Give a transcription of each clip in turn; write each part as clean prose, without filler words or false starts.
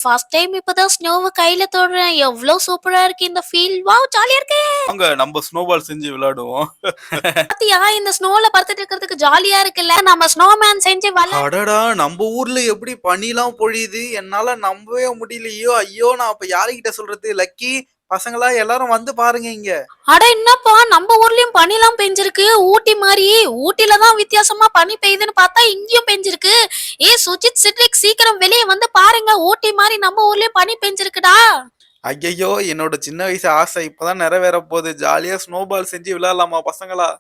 First time இப்பதான் ஸ்னோவ கையில தொடுறேன். எவ்ளோ சூப்பரா இருக்கு இந்த ஃபீல். வாவ்! ஜாலியா இருக்கு. வாங்க நம்ம ஸ்னோபால் செஞ்சு விளையாடுவோம். பாத்தியா இந்த ஸ்னோல படுத்துட்டு இருக்கிறதுக்கு ஜாலியா இருக்குல்ல. நம்ம ஸ்னோமேன் செஞ்சு அடடா! நம்ம ஊர்ல எப்படி பனிலாம் பொழியுது. என்னால நம்பவே முடியலையோ! ஐயோ! நான் அப்ப யாருகிட்ட சொல்றது? லக்கி பசங்களா எல்லாரும் வந்து பாருங்க இங்க. அட என்னப்பா நம்ம ஊர்லயும் பனிலாம் பெஞ்சிருக்கு. ஊட்டி மாரி. ஊட்டில தான் வித்தியாசமா பனி பெய்யுதுன்னு பார்த்தா இங்கேயும் பெஞ்சிருக்கு. சுஜித், சிட்ரிக் சீக்கிரம் வெளிய வந்து பாருங்க. ஊட்டி மாரி நம்ம ஊர்லயும் பனி பெஞ்சிருக்குடா. ஐயையோ! என்னோட சின்ன வயசு ஆசை இப்பதான் நிறைவேற போகுது. ஜாலியா ஸ்னோபால் செஞ்சு விளையாடலாமா பசங்களா?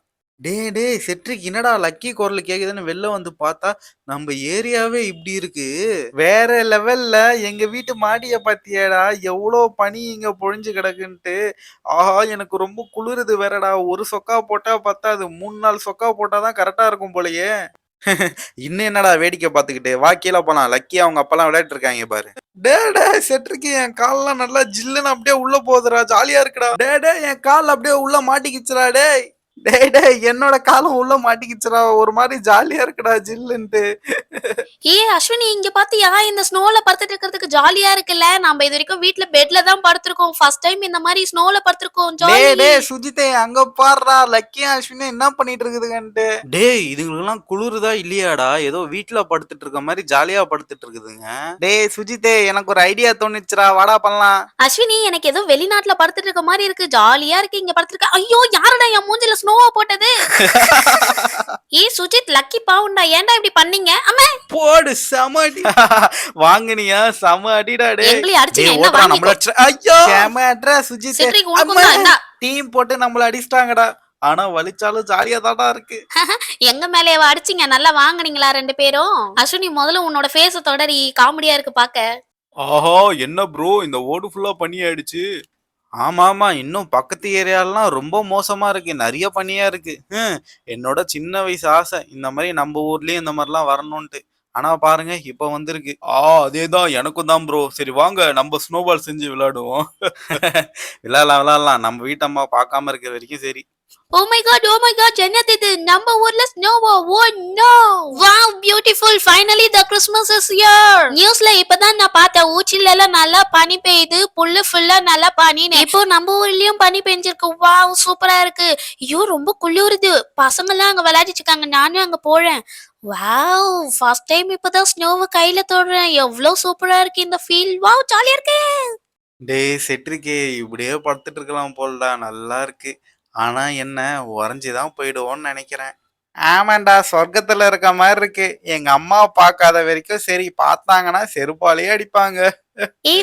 டேய் செட்ரிக் என்னடா லக்கி குரல் கேக்குதுன்னு வெளில வந்து பார்த்தா நம்ம ஏரியாவே இப்படி இருக்கு. வேற லெவல்ல எங்க வீட்டு மாடிய பாத்தியாடா எவ்வளோ பனி இங்க பொழிஞ்சு கிடக்குன்ட்டு. ஆஹா எனக்கு ரொம்ப குளிருது வேறடா. ஒரு சொக்கா போட்டா பத்தாது. 3 4 சொக்கா போட்டாதான் கரெக்டா இருக்கும் போலயே. இன்னும் என்னடா வேடிக்கை பார்த்துக்கிட்டு வா கீழே போலாம். லக்கி அவங்க அப்பெல்லாம் விளையாட்டு இருக்காங்க பாரு. டே செட்ருக்கு என் கால்லாம் நல்லா ஜில்லுன்னு அப்படியே உள்ள போகுதுடா. ஜாலியா இருக்குடா. டே என் கால் அப்படியே உள்ள மாட்டிக்கிச்சுடா. டேய் என்னோட காலம் உள்ள மாட்டிக்கிச்சுடா. ஒரு மாதிரி ஜாலியா இருக்குடா ஜில்லுன்ட்டு. அஸ்வினி இங்க பாத்தியா இந்த ஸ்னோல படுத்துட்டு இருக்கிறதுக்கு ஜாலியா இருக்குல்ல. நம்ம இது வரைக்கும் வீட்ல பெட்ல தான் படுத்திருக்கோம். ஃபர்ஸ்ட் டைம் இந்த மாதிரி ஸ்னோல படுத்திருக்கோம். டேய் சுஜித்தே அங்க பாருடா லக்கியும் அஸ்வினும் என்ன பண்ணிட்டு இருக்குதுங்கன்ட்டு. டேய் இதுங்களுக்கெல்லாம் குளிருதா இல்லையாடா? ஏதோ வீட்டுல படுத்துட்டு இருக்க மாதிரி ஜாலியா படுத்துட்டு இருக்குதுங்க. டேய் சுஜித்தே எனக்கு ஒரு ஐடியா தோணுச்சுடா. வாடா பண்ணலாம். அஸ்வினி எனக்கு ஏதோ வெளிநாட்டுல படுத்துட்டு இருக்க மாதிரி இருக்கு. ஜாலியா இருக்கு இங்க படுத்துருக்க. ஐயோ யாருடா என் மூஞ்சில ஸ்னோவா போட்டது? சுஜித் லக்கி பாவுண்டா. ஏன்டா இப்படி பண்ணீங்க? அம்மா போடு செம அடி. வாங்குனியா செம அடிடா. எங்களையும் அடிச்சீங்க. என்ன நம்மள வாங்கிக்கோ. ஐயோ செம அட்ரா சுஜித். சிட்ரிக் உனக்கும் தான் இந்தா. டீம் போட்டு நம்மள அடிச்சிட்டாங்கடா. ஆனா வலிச்சாலும் ஜாலியா தான்டா இருக்கு. எங்க மேலேவா அடிச்சீங்க? நல்லா வாங்குனீங்களா 2 பேரும்? அஸ்வினி முதல்ல உன்னோட ஃபேஸ தொடரி. காமெடியா இருக்கு பாக்க. ஆஹா என்ன ப்ரோ இந்த ஓடு ஃபுல்லா பனி ஆயிடுச்சு. ஆமா இன்னும் பக்கத்து ஏரியாலாம் ரொம்ப மோசமா இருக்கு. நிறைய பனியா இருக்கு. என்னோட சின்ன வயசு ஆசை இந்த மாதிரி நம்ம ஊர்லயும் இந்த மாதிரிலாம் வரணும்ட்டு. ஆனா பாருங்க இப்ப வந்திருக்கு. அதேதான் எனக்கும் தான் ப்ரோ. சரி வாங்க நம்ம ஸ்னோபால் செஞ்சு விளையாடுவோம். விளையாடலாம் நம்ம வீட்டம்மா பார்க்காம இருக்க வரைக்கும் சரி. Oh my god என்னது இது? நம்ம ஊர்ல ஸ்னோவா? Oh no. Wow beautiful. Finally the Christmas is here. நியூஸ்ல இப்பதான் நான் பார்த்தேன். ஊட்டில எல்லாம் நல்லா பனி பெய்யுது. புல்லு ஃபுல்லா நல்லா பனி. இப்போ நம்ம ஊர்லயும் பனி பெஞ்சிருக்கு. வாவ் சூப்பரா இருக்கு. ஐயோ ரொம்ப குளிருது. பசங்க எல்லாம் அங்க விளையாடிட்டு இருக்காங்க. நானும் அங்க போறேன். வாவ் ஃபர்ஸ்ட் டைம் இப்பதான் ஸ்னோவ கையில தொடுறேன். எவ்வளவு சூப்பரா இருக்கு இந்த ஃபீல். வாவ் ஜாலியா இருக்கு. டேய் செட்ரிக்கே இப்படியே படுத்துட்டு இருக்கலாம் போல்டா. நல்லா இருக்கு. ஆனா என்ன உறைஞ்சுதான் போயிடுவோன்னு நினைக்கிறேன். ஆமாண்டா சொர்க்கத்துல இருக்க மாதிரி இருக்கு. எங்க அம்மா பார்க்காத வரைக்கும் சரி. பார்த்தாங்கன்னா செருப்பாலேயே அடிப்பாங்க.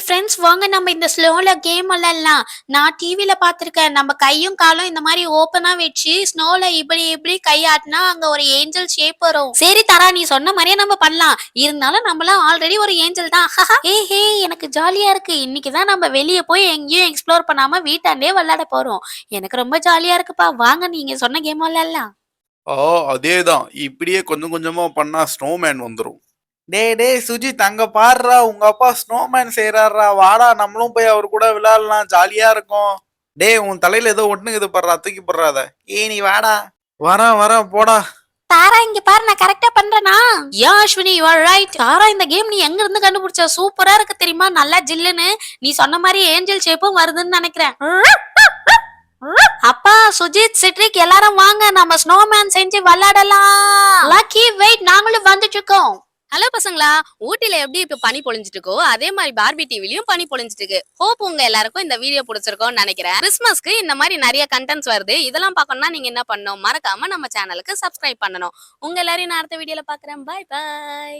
ஃப்ரெண்ட்ஸ் வாங்க நம்ம இந்த ஸ்லோல கேம் விளையாடலாம். நான் டிவில பாத்திருக்கேன். நம்ம கையும் காலும் இந்த மாதிரி ஓப்பனா வச்சு ஸ்னோல இப்படி கை ஆட்டினா அங்க ஒரு ஏஞ்சல் ஷேப் வரும். சரி தரா நீ சொன்ன மாதிரியே நம்ம பண்ணலாம். இருந்தாலும் நம்மளாம் ஆல்ரெடி ஒரு ஏஞ்சல் தான். ஹே எனக்கு ஜாலியா இருக்கு. இன்னைக்குதான் நம்ம வெளியே போய் எங்கேயும் எக்ஸ்ப்ளோர் பண்ணாம வீட்டாண்டே விளையாட போறோம். எனக்கு ரொம்ப ஜாலியா இருக்குப்பா. வாங்க நீங்க சொன்ன கேம் விளையாடலாம். அதேதான் இப்படியே கொஞ்சம் கொஞ்சமா பண்ணா ஸ்னோமேன் வந்துரும். டேய் சுஜித் அங்க பாருடா உங்க அப்பா ஸ்னோமேன் செய்யறாரா. வாடா நம்மளும் போய் அவர் கூட விளையாடலாம். ஜாலியா இருக்கும். டேய் உன் தலையில ஏதோ ஒட்டுங்குது படுறா. தூக்கி போடுறாத. நீ வாடா. வரேன் போடா. தாரா இங்க பாரு நான் கரெக்டா பண்றேனா? Ashwini you are right. Tara இந்த கேம் நீ எங்க இருந்து கண்டுபிடிச்ச? சூப்பரா இருக்கு தெரியுமா? நல்லா ஜில்லுன்னு. நீ சொன்ன மாதிரி ஏஞ்சல் ஷேப்பும் வருதுன்னு நினைக்கிறேன். அப்பா சுஜித் சிட்ரிக் எல்லாரும் வாங்க நம்ம ஸ்னோமேன் செஞ்சு விளையாடலாம். லக்கி வெயிட் நாங்களும் வந்துட்டு இருக்கோம். ஹலோ பசங்களா, ஊட்டில எப்படி இப்ப பனி பொழிஞ்சிட்டு இருக்கோ அதே மாதிரி பார்பி டிவிலயும் பனி பொழிஞ்சிட்டு இருக்கு. ஹோப் உங்க எல்லாருக்கும் இந்த வீடியோ பிடிச்சிருக்கோம்னு நினைக்கிறேன். கிறிஸ்மஸ்க்கு இந்த மாதிரி நிறைய கண்டென்ட்ஸ் வருது. இதெல்லாம் பார்க்கணும்னா நீங்க என்ன பண்ணணும்? மறக்காம நம்ம சேனலுக்கு சப்ஸ்கிரைப் பண்ணணும். உங்க எல்லாரையும் நான் அடுத்த வீடியோல பாக்குறேன். Bye bye.